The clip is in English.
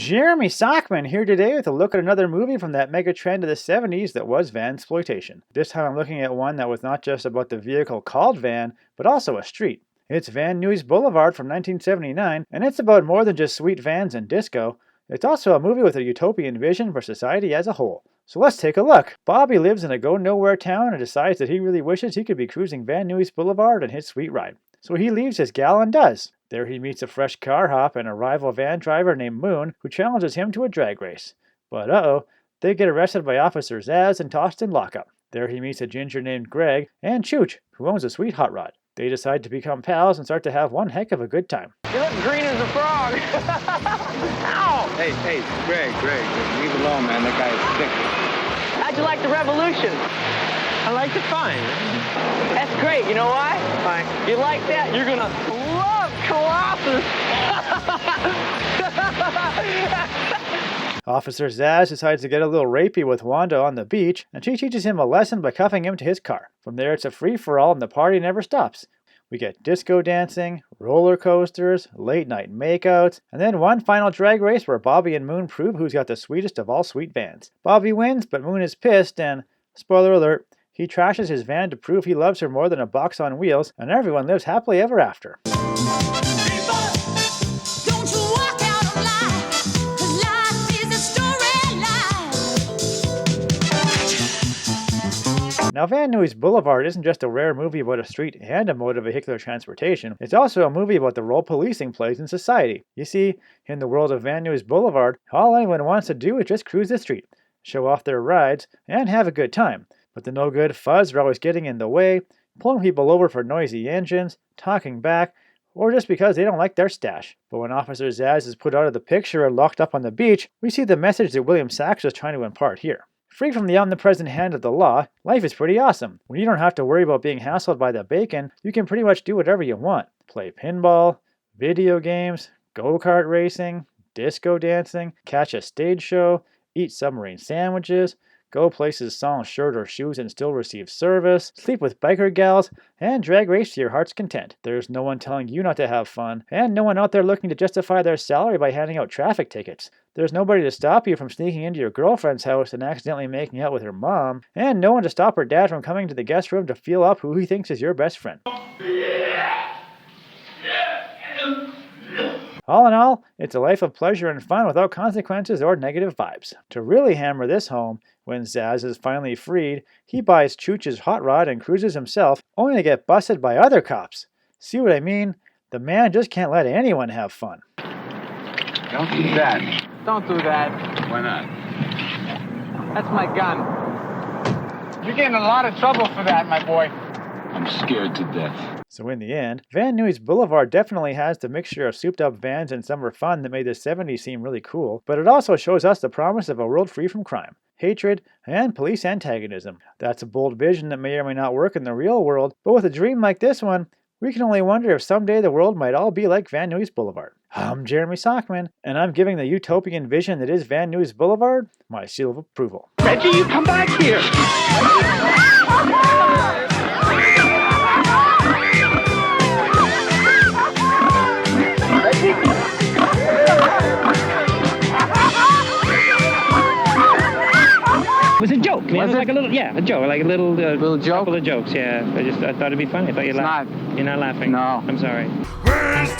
Jeremy Sockman here today with a look at another movie from that mega trend of the 70s that was Vansploitation. This time I'm looking at one that was not just about the vehicle called van, but also a street. It's Van Nuys Boulevard from 1979, and it's about more than just sweet vans and disco. It's also a movie with a utopian vision for society as a whole. So let's take a look. Bobby lives in a go-nowhere town and decides that he really wishes he could be cruising Van Nuys Boulevard on his sweet ride. So he leaves his gal and does. There he meets a fresh car hop and a rival van driver named Moon, who challenges him to a drag race. But uh-oh, they get arrested by Officer Zaz and tossed in lockup. There he meets a ginger named Greg and Chooch, who owns a sweet hot rod. They decide to become pals and start to have one heck of a good time. You look green as a frog. Ow! Hey, Greg, leave it alone, man. That guy is sick. How'd you like the revolution? I liked it fine. That's great. You know why? Fine. You like that? You're gonna love Colossus. Officer Zaz decides to get a little rapey with Wanda on the beach, and she teaches him a lesson by cuffing him to his car. From there it's a free-for-all and the party never stops. We get disco dancing, roller coasters, late night makeouts, and then one final drag race where Bobby and Moon prove who's got the sweetest of all sweet vans. Bobby wins, but Moon is pissed and, spoiler alert, he trashes his van to prove he loves her more than a box on wheels, and everyone lives happily ever after. Now, Van Nuys Boulevard isn't just a rare movie about a street and a mode of vehicular transportation. It's also a movie about the role policing plays in society. You see, in the world of Van Nuys Boulevard, all anyone wants to do is just cruise the street, show off their rides, and have a good time. But the no-good fuzz are always getting in the way, pulling people over for noisy engines, talking back, or just because they don't like their stash. But when Officer Zaz is put out of the picture and locked up on the beach, we see the message that William Sachs was trying to impart here. Free from the omnipresent hand of the law, life is pretty awesome. When you don't have to worry about being hassled by the bacon, you can pretty much do whatever you want. Play pinball, video games, go-kart racing, disco dancing, catch a stage show, eat submarine sandwiches, go places sans shirt or shoes and still receive service, sleep with biker gals, and drag race to your heart's content. There's no one telling you not to have fun, and no one out there looking to justify their salary by handing out traffic tickets. There's nobody to stop you from sneaking into your girlfriend's house and accidentally making out with her mom, and no one to stop her dad from coming to the guest room to feel up who he thinks is your best friend. All in all, it's a life of pleasure and fun without consequences or negative vibes. To really hammer this home, when Zaz is finally freed, he buys Chooch's hot rod and cruises himself, only to get busted by other cops. See what I mean? The man just can't let anyone have fun. Don't do that. Don't do that. Why not? That's my gun. You're getting a lot of trouble for that, my boy. I'm scared to death. So in the end, Van Nuys Boulevard definitely has the mixture of souped-up vans and summer fun that made the 70s seem really cool, but it also shows us the promise of a world free from crime, hatred, and police antagonism. That's a bold vision that may or may not work in the real world, but with a dream like this one, we can only wonder if someday the world might all be like Van Nuys Boulevard. I'm Jeremy Sockman, and I'm giving the utopian vision that is Van Nuys Boulevard my seal of approval. Reggie, you come back here. It was a joke, man. It was like a little, a joke, like a little joke? Couple of jokes, yeah. I thought it'd be funny. I thought you'd laugh. Not. You're not laughing. No. I'm sorry. Where's